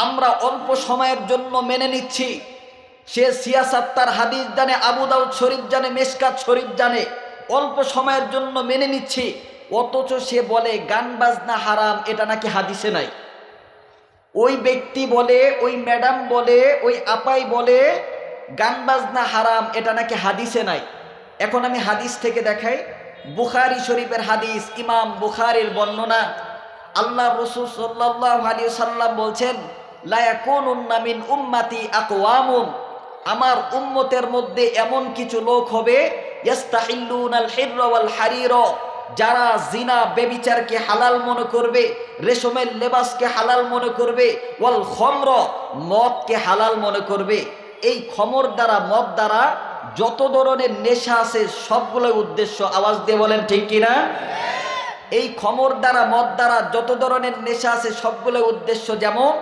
আমরা অল্প সময়ের জন্য মেনে নিচ্ছি। সে সিয়াসাত তার হাদিস জানে, আবু দাউদ শরীফ জানে, মেশকাত শরীফ জানে, অল্প সময়ের জন্য মেনে নিচ্ছি, অথচ সে বলে গান বাজনা হারাম, এটা নাকি হাদিসে নাই। ওই ব্যক্তি বলে, ওই ম্যাডাম বলে, ওই আপাই বলে গান বাজনা হারাম, এটা নাকি হাদিসে নাই। এখন আমি হাদিস থেকে দেখাই, বুখারী শরীফের হাদিস, ইমাম বুখারীর বর্ণনা। আল্লাহ রাসূল সাল্লাল্লাহু আলাইহি সাল্লাম বলছেন, লা ইয়াকুনুন্না মিন উম্মতি আকওয়ামুন, আমার উম্মতের মধ্যে এমন কিছু লোক হবে, ইস্তাহিল্লুনাল হিররা ওয়াল হারিরা, যারা জিনা বেবিচারকে হালাল মনে করবে, রেশমের লেবাসকে হালাল মনে করবে, ওয়াল খমর, মদকে হালাল মনে করবে। এই খমর দ্বারা, মদ দ্বারা যত ধরনের নেশা আছে সবগুলোই উদ্দেশ্য। আওয়াজ দিয়ে বলেন ঠিক কিনা? এই খমর দ্বারা, মদ দ্বারা যত ধরনের নেশা আছে সবগুলোই উদ্দেশ্য। যেমন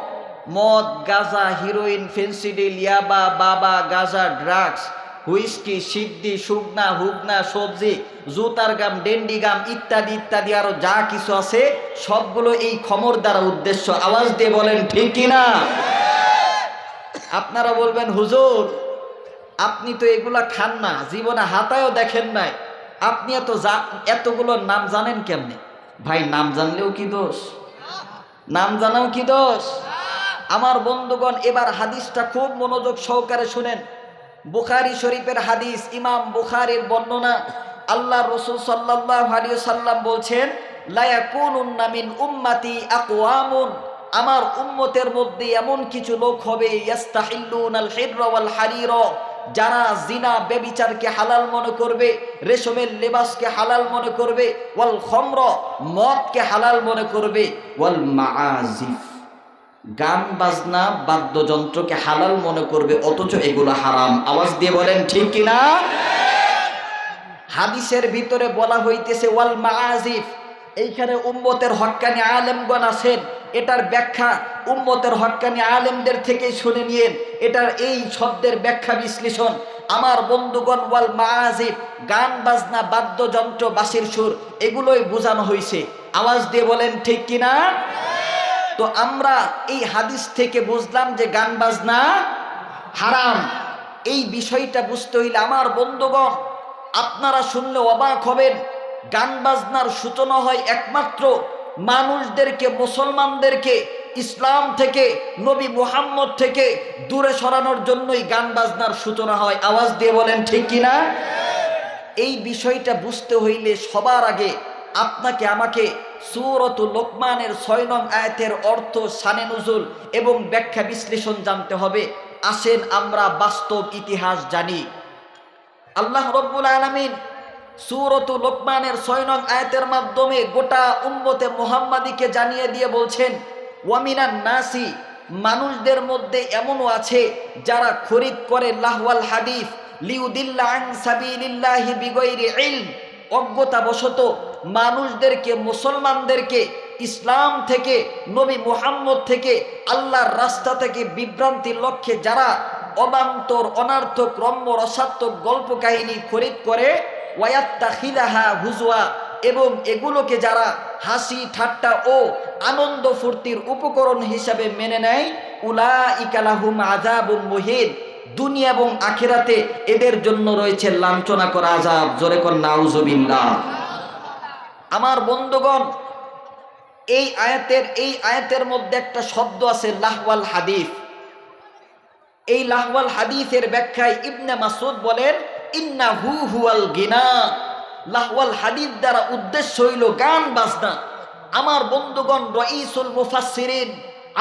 মদ, গাঁজা, হিরোইন, ফেন্সিডিল, ইয়াবা, বাবা, গাঁজা, ড্রাগস, হুইস্কি, সিদ্ধি, শুকনা, হুগনা, সবজি, জুতার গাম, ডেন্ডি গাম, ইত্যাদি ইত্যাদি আরো যা কিছু আছে সবগুলো এই খমর দ্বারা উদ্দেশ্য। আওয়াজ দিয়ে বলেন ঠিক কিনা? আপনারা বলবেন, হুজুর আপনি তো এগুলা খান না, জীবনে হাতায়ও দেখেন নাই, আপনি এতগুলোর নাম জানেন কেমনে? ভাই, নাম জানলেও কি দোষ? নাম জানাও কি দোষ? আমার বন্ধুগণ, এবার হাদিসটা খুব মনোযোগ সহকারে শুনেন। বুখারী শরীফের হাদিস, ইমাম বুখারীর বর্ণনা। আল্লাহ রাসূল সাল্লাল্লাহু আলাইহি সাল্লাম বলছেন, লা ইয়াকুনুন্না মিন উম্মতি আকওয়ামুন, আমার উম্মতের মধ্যে এমন কিছু লোক হবে, ইস্তাহিল্লুনাল হিররা ওয়াল হারিরা, যারা জিনা বেবিচারকে হালাল মনে করবে, রেশমের লেবাসকে হালাল মনে করবে, ওয়াল খমর, মদকে হালাল মনে করবে, ওয়াল মাআজিফ, গান বাজনা বাদ্যযন্ত্রকে হালাল মনে করবে, অথচ এগুলো হারাম। আওয়াজ দিয়ে বলেন ঠিক কিনা? হাদিসের ভিতরে বলা হইতেছে ওয়াল মাআজিফ, এইখানে উম্মতের হক্কানি আলেমগণ আছেন, এটার ব্যাখ্যা উম্মতের হক্কানি আলেমদের থেকে শুনে নিয়েন। এটার এই শব্দের ব্যাখ্যা বিশ্লেষণ। আমার বন্ধুগণ, ওয়াল মাআজিফ, গান বাজনা বাদ্যযন্ত্র, বাঁশির সুর, এগুলোই বোঝানো হয়েছে। আওয়াজ দিয়ে বলেন ঠিক কিনা? তো আমরা এই হাদিস থেকে বুঝলাম যে গান বাজনা হারাম। এই বিষয়টা বুঝতে হইলে আমার বন্ধুগণ, আপনারা শুনলে অবাক হবেন, গান বাজনার সূচনা হয় একমাত্র মানুষদেরকে, মুসলমানদেরকে ইসলাম থেকে, নবী মুহাম্মদ থেকে দূরে সরানোর জন্যই গান বাজনার সূচনা হয়। আওয়াজ দিয়ে বলেন ঠিক কিনা? এই বিষয়টা বুঝতে হইলে সবার আগে আপনাকে আমাকে সূরাতুল লোকমানের ৬ নং আয়াতের অর্থ, শানে নুজুল এবং ব্যাখ্যা বিশ্লেষণ জানতে হবে। আসেন আমরা বাস্তব ইতিহাস জানি। আল্লাহ রাব্বুল আলামিন সূরাতুল লোকমানের ৬ নং আয়াতের মাধ্যমে গোটা উম্মতে মুহাম্মাদিকে জানিয়ে দিয়ে বলছেন, ওয়ামিনান নাসি, মানুষদের মধ্যে এমনও আছে যারা খরিদ করে লাহওয়াল হাদিস লিউদিল্লা আন সাবিলিল্লাহি বিগয়রি ইলম, অজ্ঞতাবশত মানুষদেরকে, মুসলমানদেরকে ইসলাম থেকে, নবী মুহাম্মদ থেকে, আল্লাহর রাস্তা থেকে বিভ্রান্তির লক্ষ্যে যারা অবান্তর, অনার্থক, রম্য, রসাত্মক গল্প কাহিনী খরিদ করে, ওয়ায়াত্তাখিদাহা হুজওয়া, এবং এগুলোকে যারা হাসি ঠাট্টা ও আনন্দ ফুর্তির উপকরণ হিসাবে মেনে নেয়, উলাইকা লাহুম আযাবুম মুহিন, দুনিয়া এবং আখিরাতে এদের জন্য রয়েছে লাঞ্ছনা করা আযাব। জোরে কোন নাউজুবিল্লাহ। আমার বন্ধুগণ, এই আয়াতের মধ্যে একটা শব্দ আছে লাহওয়াল হাদিস। এই লাহওয়াল হাদিসের ব্যাখ্যায় ইবনে মাসউদ বলেন, ইন্নাহু হুয়াল গিনা, লাহওয়াল হাদিস দ্বারা উদ্দেশ্য হইল গান বাজনা। আমার বন্ধুগণ, রাইসুল মুফাসসিরিন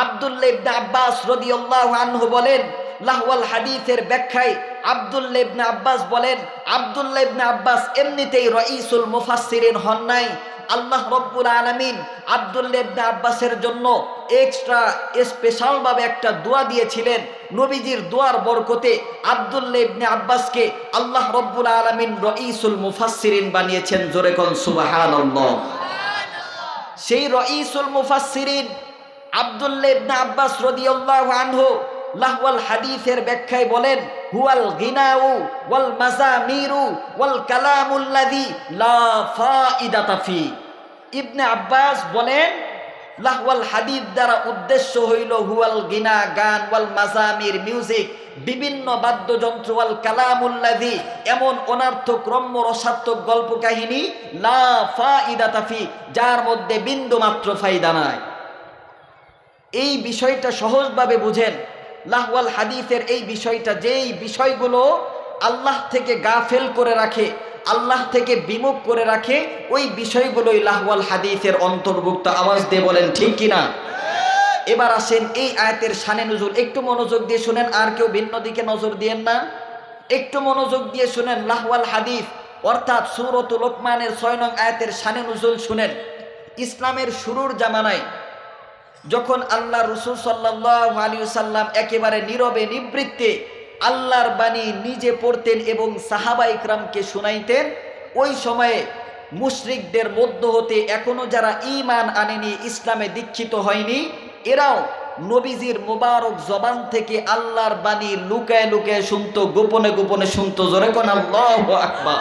আব্দুল্লাহ ইবনে আব্বাস রাদিয়াল্লাহু আনহু বলেন, লাহওয়াল হাদিসের ব্যাখ্যায় আব্দুল্লাহ ইবনে আব্বাস বলেন, আব্দুল্লাহ ইবনে আব্বাস এমনিতেই রাইসুল মুফাসসিরিন হন নাই। আল্লাহ রাব্বুল আলামিন আব্দুল্লাহ ইবনে আব্বাসের জন্য এক্সট্রা স্পেশাল ভাবে একটা দোয়া দিয়েছিলেন। নবীজির দোয়ার বরকতে আব্দুল্লাহ ইবনে আব্বাসকে আল্লাহ রাব্বুল আলামিন রাইসুল মুফাসসিরিন বানিয়েছেন। জোরে কোন সুবহানাল্লাহ। সেই রাইসুল মুফাসসিরিন আব্দুল্লাহ ইবনে আব্বাস রাদিয়াল্লাহু আনহু লাহওয়াল হাদিসের ব্যাখ্যায় বলেন, হুয়াল গিনাউ ওয়াল মাজামিরু ওয়াল কালামুল্লাযী লা ফাইদাতা ফি। ইবনে আব্বাস বলেন, লাহওয়াল হাদিস দ্বারা উদ্দেশ্য হইল হুয়াল গিনা, গান, ওয়াল মাজামির, মিউজিক, বিভিন্ন বাদ্যযন্ত্র, ওয়াল কালামুল্লাযী, এমন অনর্থক রম্য রসাত্মক গল্প কাহিনী, লা ফাইদাতা ফি, যার মধ্যে বিন্দু মাত্র ফায়দা নাই। এই বিষয়টা সহজভাবে বুঝেন। লাহওয়াল হাদিসের এই বিষয়টা, যেই বিষয়গুলো আল্লাহ থেকে গাফেল করে রাখে, আল্লাহ থেকে বিমুখ করে রাখে, ওই বিষয়গুলোই লাহওয়াল হাদিসের অন্তর্ভুক্ত। আওয়াজ দিয়ে বলেন ঠিক কিনা? এবার আসেন এই আয়াতের শানে নুজুল, একটু মনোযোগ দিয়ে শুনেন, আর কেউ ভিন্ন দিকে নজর দিয়েন না, একটু মনোযোগ দিয়ে শুনেন। লাহওয়াল হাদিস অর্থাৎ সূরাতুল লোকমানের 6 নং আয়াতের শানে নুজুল শুনেন। ইসলামের শুরুর জামানায় যখন আল্লাহ রাসূল সাল্লাল্লাহু আলাইহি ওয়াসাল্লাম একেবারে নীরবে নিবৃত্তে আল্লাহর বাণী নিজে পড়তেন এবং সাহাবা ইকরামকে শুনাইতেন, ওই সময়ে মুশরিকদের মধ্য হতে এখনো যারা ঈমান আনেনি, ইসলামে দীক্ষিত হয়নি, এরাও নবীজির মুবারক জবান থেকে আল্লাহর বাণী লুকায় লুকায় শুনতো, গোপনে গোপনে শুনতো। জোরে কোন আল্লাহু আকবার।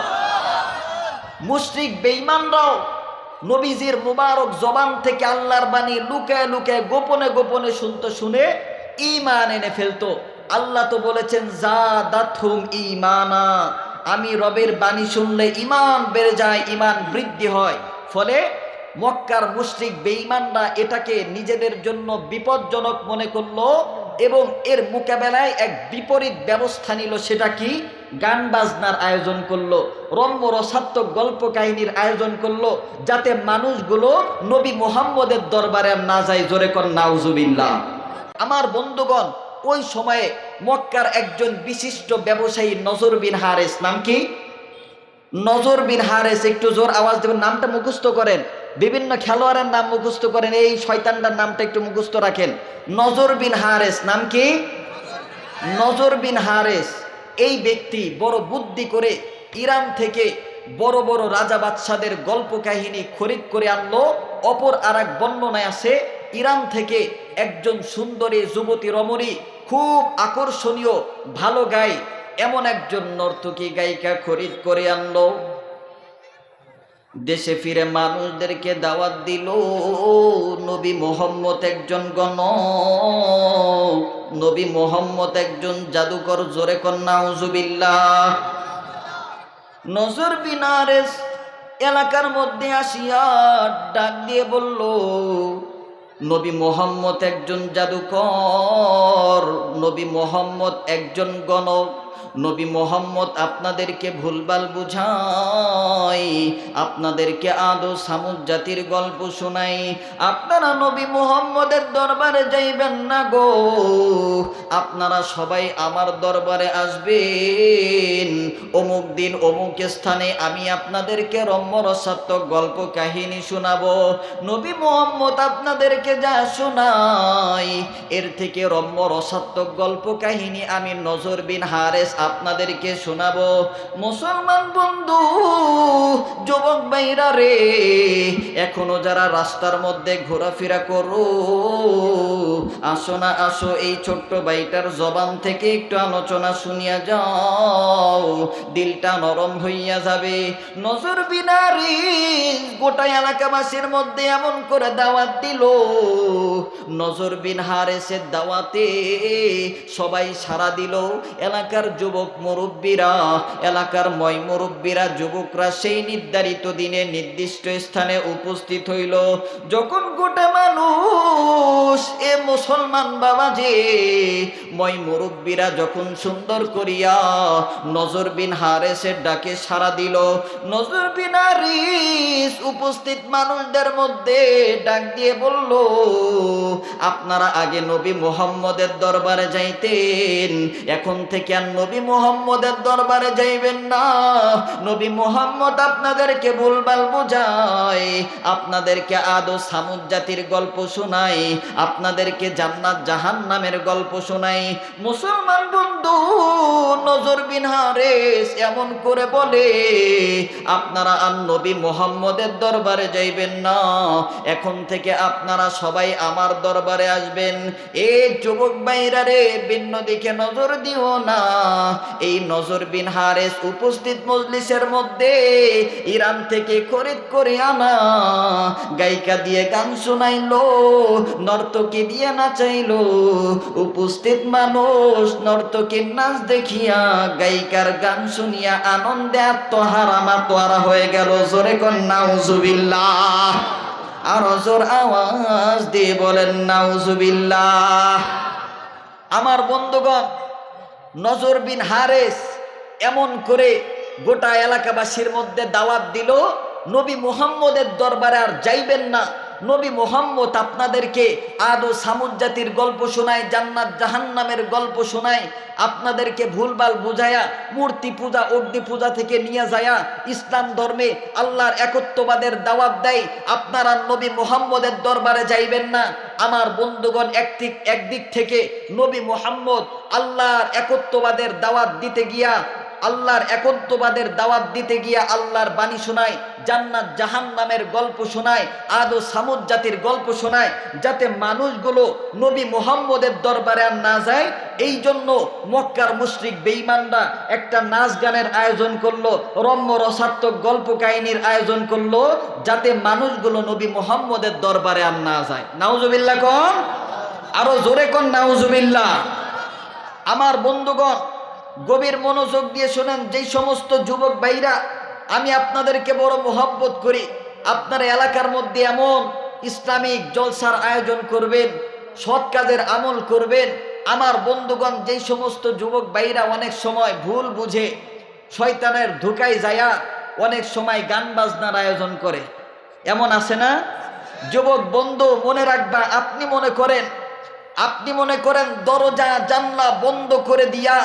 মুশরিক বেঈমানরাও নবীজির মুবারক জবান থেকে আল্লাহর বাণী লুকায় লুকায় গোপনে গোপনে শুনতো, শুনে ঈমান এনে ফেলতো। আল্লাহ তো বলেছেন জাদাতহুম ঈমানা, আমি রবের বাণী শুনলে ঈমান বেড়ে যায়, ঈমান বৃদ্ধি হয়। ফলে মক্কার মুশরিক বেঈমানরা এটাকে নিজেদের জন্য বিপজ্জনক মনে করলো এবং এর মোকাবেলায় এক বিপরীত ব্যবস্থা নিল। সেটা কি? গান বাজনার আয়োজন করলো, রম্য রসাত্মক গল্প কাহিনীর আয়োজন করলো, যাতে মানুষগুলো নবী মুহাম্মদের দরবারে না যায়। জোরে কর নাউজুবিল্লাহ। আমার বন্ধুগণ, ওই সময়ে মক্কার একজন বিশিষ্ট ব্যবসায়ী নজর বিন হারেস, নাম কি? নজর বিন হারেস, একটু জোর আওয়াজ দেবেন, নামটা মুখস্থ করেন, বিভিন্ন খেলোয়াড়ের নাম মুখস্থ করেন, এই শয়তানটার নামটা একটু মুখস্থ রাখেন। নজর বিন হারেস, নাম কি? নজর বিন হারেস। এই ব্যক্তি বড় বুদ্ধি করে ইরান থেকে বড় বড় রাজা বাদশাদের গল্প কাহিনী খরিদ করে আনলো। অপর আর এক বর্ণনায় আছে, ইরান থেকে একজন সুন্দরী যুবতী রমণী, খুব আকর্ষণীয়, ভালো গায়, এমন একজন নর্তকী গায়িকা খরিদ করে আনলো। দেশে ফিরে মানুষদেরকে দাওয়াত দিল, নবী মুহাম্মদ একজন গণক, নবী মুহাম্মদ একজন জাদুকর। জোরে কর নাউজুবিল্লাহ। নজর বিন হারেস এলাকার মধ্যে আসিয়া ডাক দিয়ে বলল, নবী মুহাম্মদ একজন জাদুকর, নবী মুহাম্মদ একজন গণক, নবী মুহাম্মদ আপনাদেরকে ভুলভাল বুঝায়, আপনাদেরকে আদো সামুদ জাতির গল্প শোনাই। আপনারা নবী মুহাম্মদের দরবারে যাইবেন না গো, আপনারা সবাই আমার দরবারে আসবেন। অমুক দিন অমুক স্থানে আমি আপনাদেরকে রম্য রসাত্মক গল্প কাহিনী শোনাবো। নবী মুহাম্মদ আপনাদেরকে যা শোনাই, এর থেকে রম্য রসাত্মক গল্প কাহিনী আমি নজর বিন হারেস আপনাদেরকে শোনাবো। মুসলমান বন্ধু, যুবক ভাইরা রে, এখনো যারা রাস্তার মধ্যে ঘোরাফেরা করো, আসো না আসো, এই ছোট্ট ভাইটার জবান থেকে একটু আলোচনা শুনিয়া যাও, দিলটা নরম হইয়া যাবে। নজর বিন হারেস গোটা এলাকাবাসীর মধ্যে এমন করে দাওয়াত দিল, নজর বিন হারেসের দাওয়াতে সবাই সাড়া দিল। এলাকার যুবক মুরব্বীরা, এলাকার ময় মুরব্বীরা, যুবকরা সেই নির্ধারিত দিনে নির্দিষ্ট স্থানে উপস্থিত হইল। যখন গোটা মানুষ, এ মুসলমান বাবা যে ময় মুরব্বীরা যখন সুন্দর করিয়া নজর বিন হারেসের ডাকে সাড়া দিল, নজর বিন হারেস উপস্থিত মানুষদের মধ্যে ডাক দিয়ে বলল, আপনারা আগে নবী মুহাম্মদের দরবারে যাইতেন, এখন থেকে আর নবী মুহাম্মদের দরবারে যাইবেন না। নবী মুহাম্মদ আপনাদেরকে ভুলভাল বোঝায়, আপনাদেরকে আদো সামুদ জাতির গল্প শোনায়, আপনাদেরকে জান্নাত জাহান্নামের গল্প শোনায়। মুসলমান বন্ধু, নজর বিন হারেস এমন করে বলে, আপনারা আর নবী মুহাম্মদের দরবারে যাইবেন না, এখন থেকে আপনারা সবাই আমার দরবারে আসবেন। এ যুবক ভাইরা রে, ভিন্ন দিকে নজর দিও না, এই নজর বিন হারেস উপস্থিত মজলিসের মধ্যে ইরান থেকে খরিদ করে আনা গায়িকা দিয়ে গান শোনাইলো, নর্তকী দিয়ে নাচাইলো। উপস্থিত মানুষ নর্তকীর নাচ দেখিয়া গায়িকার গান শুনিয়া আনন্দে আত্মহারা মাতোয়ারা হয়ে গেল। জোরে কোন নাউজুবিল্লাহ, আর জোর আওয়াজ দিয়ে বলেন নাউজুবিল্লাহ। আমার বন্ধুগণ, নজর বিন হারেস এমন করে গোটা এলাকাবাসীর মধ্যে দাওয়াত দিল, নবী মুহাম্মদের দরবারে আর যাইবেন না। নবী মুহাম্মদ আপনাদেরকে আদ ও সামুদ জাতির গল্প শোনায়, জান্নাত জাহান্নামের গল্প শোনায়, আপনাদেরকে ভুলভাল বুঝায়া মূর্তি পূজা অগ্নি পূজা থেকে নিয়ে যায়া ইসলাম ধর্মে আল্লাহর একত্ববাদের দাওয়াত দেয়। আপনারা নবী মুহাম্মদের দরবারে যাইবেন না। আমার বন্ধুগণ, একদিক থেকে নবী মুহাম্মদ আল্লাহর একত্ববাদের দাওয়াত দিতে গিয়া আল্লাহর বাণী শোনায়, জান্নাত জাহান্নামের গল্প শোনায়, আদ ও সামুদ জাতির গল্প শোনায়, যাতে মানুষগুলো নবী মুহাম্মদের দরবারে আর না যায়। এই জন্য মক্কার মুশরিক বেঈমানরা একটা নাচ গানের আয়োজন করলো, রম্য রসাত্মক গল্প কাহিনীর আয়োজন করলো, যাতে মানুষগুলো নবী মুহাম্মদের দরবারে আর না যায়। নাউজুবিল্লাহ কোন, আরো জোরে কোন নাউজুবিল্লাহ। আমার বন্ধুগণ, গভীর মনোযোগ দিয়ে শোনেন। যেই সমস্ত যুবক ভাইরা আমি আপনাদেরকে বড় মোহব্বত করি, আপনার এলাকার মধ্যে এমন ইসলামিক জলসার আয়োজন করবেন, সৎ কাজের আমল করবেন। আমার বন্ধুগণ, যেই সমস্ত যুবক ভাইরা অনেক সময় ভুল বুঝে শয়তানের ধোঁকায় যায়া অনেক সময় গান বাজনার আয়োজন করে, এমন আছে না? যুবক বন্ধু, মনে রাখবা, আপনি মনে করেন দরজা জানলা বন্ধ করে দিয়া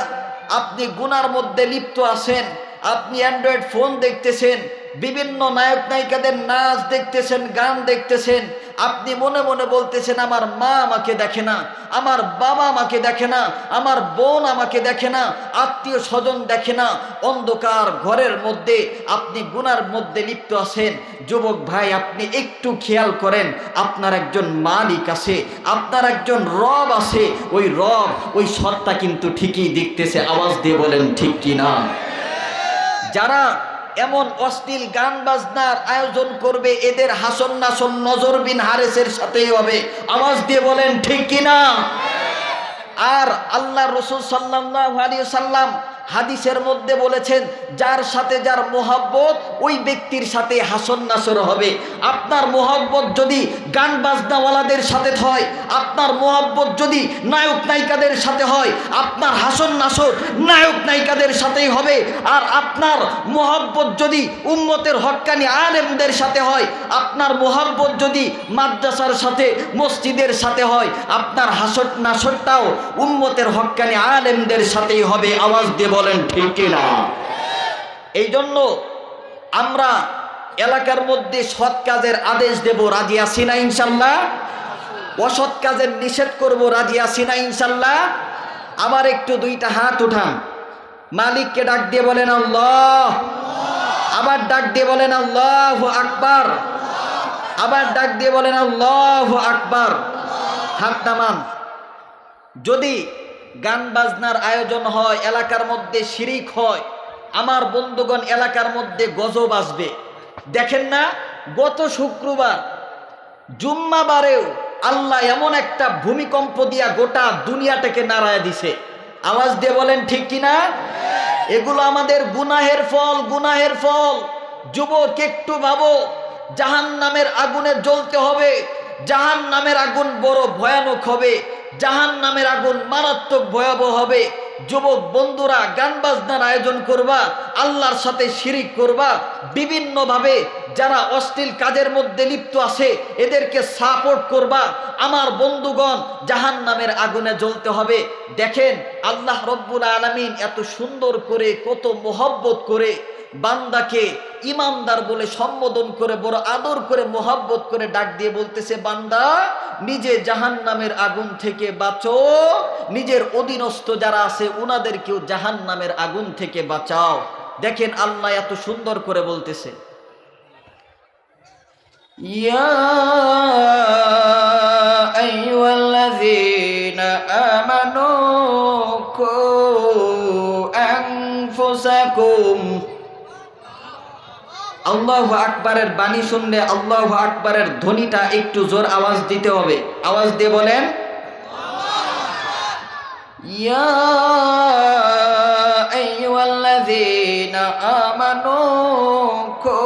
আপনি গুনার মধ্যে লিপ্ত আছেন। আপনি অ্যান্ড্রয়েড ফোন দেখতেছেন, বিভিন্ন নায়ক নায়িকাদের নাচ দেখতেছেন, গান দেখতেছেন। আপনি মনে মনে বলতেছেন, আমার মা আমাকে দেখে না, আমার বাবা আমাকে দেখে না, আমার বোন আমাকে দেখে না, আত্মীয় স্বজন দেখে না। অন্ধকার ঘরের মধ্যে আপনি গুনার মধ্যে লিপ্ত আছেন। যুবক ভাই, আপনি একটু খেয়াল করেন, আপনার একজন মালিক আছে, আপনার একজন রব আছে। ওই রব, ওই সত্তা কিন্তু ঠিকই দেখতেছে। আওয়াজ দিয়ে বলেন ঠিক কিনা? যারা এমন অশ্লীল গান বাজনার আয়োজন করবে, এদের হাসন নাসন নজর বিন হারেসের সাথেই হবে। আওয়াজ দিয়ে বলেন ঠিক কিনা? আর আল্লাহ রাসূল সাল্লাল্লাহু আলাইহি ওয়াসাল্লাম হাদিসের মধ্যে বলেছেন, যার সাথে যার মোহাব্বত ওই ব্যক্তির সাথে হাসন নাসর হবে। আপনার মোহাব্বত যদি গান বাজনাওয়ালাদের সাথে হয়, আপনার মোহাব্বত যদি নায়ক নায়িকাদের সাথে হয়, আপনার হাসন নাসর নায়ক নায়িকাদের সাথেই হবে। আর আপনার মোহাব্বত যদি উম্মতের হক্কানি আলেমদের সাথে হয়, আপনার মোহাব্বত যদি মাদ্রাসার সাথে মসজিদের সাথে হয়, আপনার হাসর নাসরটাও উম্মতের হক্কানি আলেমদের সাথেই হবে। আওয়াজ দিয়ে বলেন ঠিক কিনা? এই জন্য আমরা এলাকার মধ্যে সৎ কাজের আদেশ দেব, রাজি আছি না ইনশাল্লাহ? অসৎ কাজের নিষেধ করব, রাজি আছি না ইনশাল্লাহ? আবার একটু দুইটা হাত উঠান, মালিককে ডাক দিয়ে বলেন আল্লাহ, আবার ডাক দিয়ে বলেন আল্লাহু আকবার, আবার ডাক দিয়ে বলেন আল্লাহু আকবার। হাত নামান। যদি গান বাজনার আয়োজন হয়, এলাকার মধ্যে শিরিক হয়, আমার বন্ধুগণ, এলাকার মধ্যে গজব আসবে। দেখেন না, গত শুক্রবার জুম্মাবারেও আল্লাহ এমন একটা ভূমিকম্প দিয়া গোটা দুনিয়াটাকে নাড়ায় দিছে। আওয়াজ দিয়ে বলেন ঠিক কিনা? এগুলো আমাদের গুনাহের ফল, গুনাহের ফল। যুবক, একটু ভাবো, জাহান্নামের আগুনে জ্বলতে হবে। জাহান্নামের আগুন বড় ভয়ানক হবে, জাহান্নামের আগুন মারাত্মক ভয়াবহ হবে। যুবক বন্ধুরা, গান বাজনার আয়োজন করবা, আল্লাহর সাথে শিরিক করবা, বিভিন্নভাবে যারা অশ্লীল কাজের মধ্যে লিপ্ত আছে এদেরকে সাপোর্ট করবা। আমার বন্ধুগণ, জাহান্নামের আগুনে জ্বলতে হবে। দেখেন, আল্লাহ রব্বুল আলামিন এত সুন্দর করে, কত মোহব্বত করে বান্দাকে ইমানদার বলে সম্বোধন করে, বড় আদর করে, মোহাব্বত করে ডাক দিয়ে বলতেছে, বান্দা, নিজে জাহান্নামের আগুন থেকে বাঁচো, নিজের অধীনস্থ যারা আছে উনাদেরকেও জাহান্নামের আগুন থেকে বাঁচাও। দেখেন, আল্লাহ এত সুন্দর করে বলতেছে, ইয়া আইয়ুহাল্লাযীনা আমানু কু أنفسكم আল্লাহু আকবারের বাণী শুনলে আল্লাহু আকবারের ধ্বনিটা একটু জোর আওয়াজ দিতে হবে। আওয়াজ দিয়ে বলেন, ইয়া আইয়ুহাল্লাযীনা আমানু কু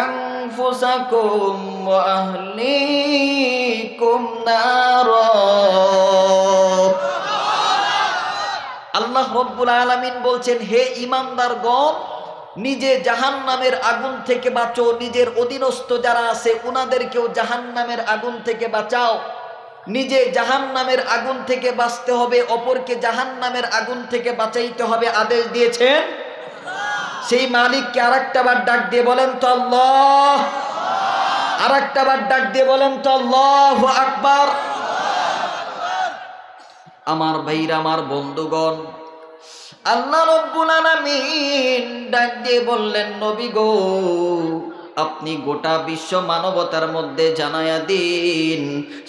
আনফুসাকুম ওয়া আহলিকুম নারা। আল্লাহ রাব্বুল আলামিন বলছেন, হে ঈমানদারগণ, নিজে জাহান্নামের আগুন থেকে বাঁচো, নিজের অধীনস্থ যারা আছে উনাদেরকেও জাহান্নামের আগুন থেকে বাঁচাও। নিজে জাহান্নামের আগুন থেকে বাঁচতে হবে, অপরকে জাহান্নামের আগুন থেকে বাঁচাইতে হবে, আদেশ দিয়েছেন সেই মালিককে। আরেকটা বার ডাক দিয়ে বলেন তো আল্লাহ, আরেকটা বার ডাক দিয়ে বলেন তো আল্লাহু আকবার। আমার ভাইরা, আমার বন্ধুগণ, আল্লাহ রাব্বুল আলামিন ডাক দিয়ে বললেন, নবী গো, আপনি গোটা বিশ্ব মানবতার মধ্যে জানায়া দিন,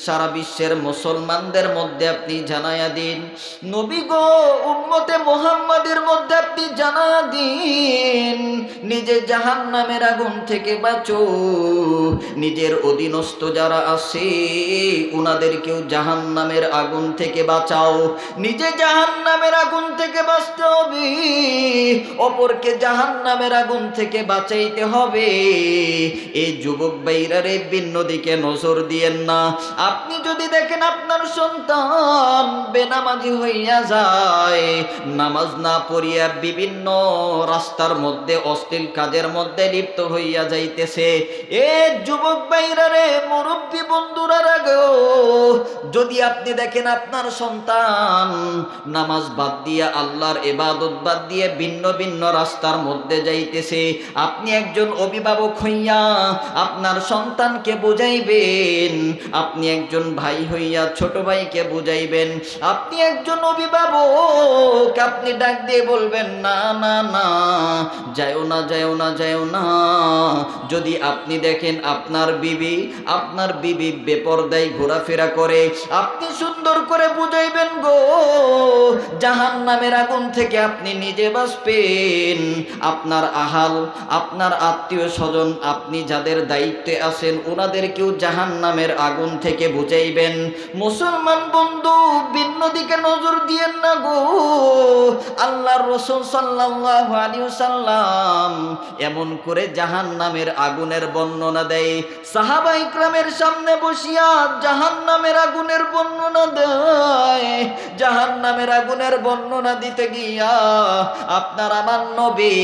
সারা বিশ্বের মুসলমানদের মধ্যে আপনি জানায়া দিন, নবী গো, উম্মতে মুহাম্মাদের মধ্যে আপনি জানায়া দিন, নিজে জাহান্নামের আগুন থেকে বাঁচো, নিজের অধীনস্থ যারা আছে উনাদেরকেও জাহান্নামের আগুন থেকে বাঁচাও। নিজে জাহান্নামের আগুন থেকে বাঁচতে হবে, অপরকে জাহান্নামের আগুন থেকে বাঁচাইতে হবে। এই যুবক ভাইরারে ভিন্ন দিকে নজর দিয়েন না। আপনি যদি দেখেন আপনার সন্তান বেনামাজি হইয়া যায়, নামাজ না পড়িয়া বিভিন্ন রাস্তার মধ্যে অশ্লীল কাজের মধ্যে লিপ্ত হইয়া যাইতেছে, এ যুবক ভাইরারে, মুরব্বী বন্ধুরা রাগো, যদি আপনি দেখেন আপনার সন্তান নামাজ বাদ দিয়া, আল্লাহর ইবাদত বাদ দিয়ে ভিন্ন ভিন্ন রাস্তার মধ্যে যাইতেছে, আপনি একজন অভিভাবক হইয়া আপনার সন্তানকে বুঝাইবেন, আপনি একজন ভাই হইয়া ছোট ভাইকে বুঝাইবেন, আপনি একজন অভিভাবক, আপনি ডাক দিয়ে বলবেন, না না না, যাও না, যাও না, যাও না। যদি আপনি দেখেন আপনার বিবি বেপরদায় ঘোরাফেরা করে, আপনি সুন্দর করে বুঝাইবেন, গো, জাহান্নামের আগুন থেকে আপনি নিজে বাঁচবেন, আপনার আহাল, আপনার আত্মীয় স্বজন, আপনি যাদের দায়িত্বে আছেন ওনাদেরকেও জাহান্নামের আগুন থেকে বুঝাইবেন। মুসলমান বন্ধু, ভিন্ন দিকে নজর দিয়েন না গো। আল্লাহর রাসূল সাল্লাল্লাহু আলাইহি ওয়াসাল্লাম এমন করে জাহান্নামের আগুনের বর্ণনা দেয়, সাহাবা ইকরামের সামনে বসিয়া জাহান্নামের আগুনের বর্ণনা দেয়। জাহান্নামের আগুনের বর্ণনা দিতে গিয়া আপনার আমার নবী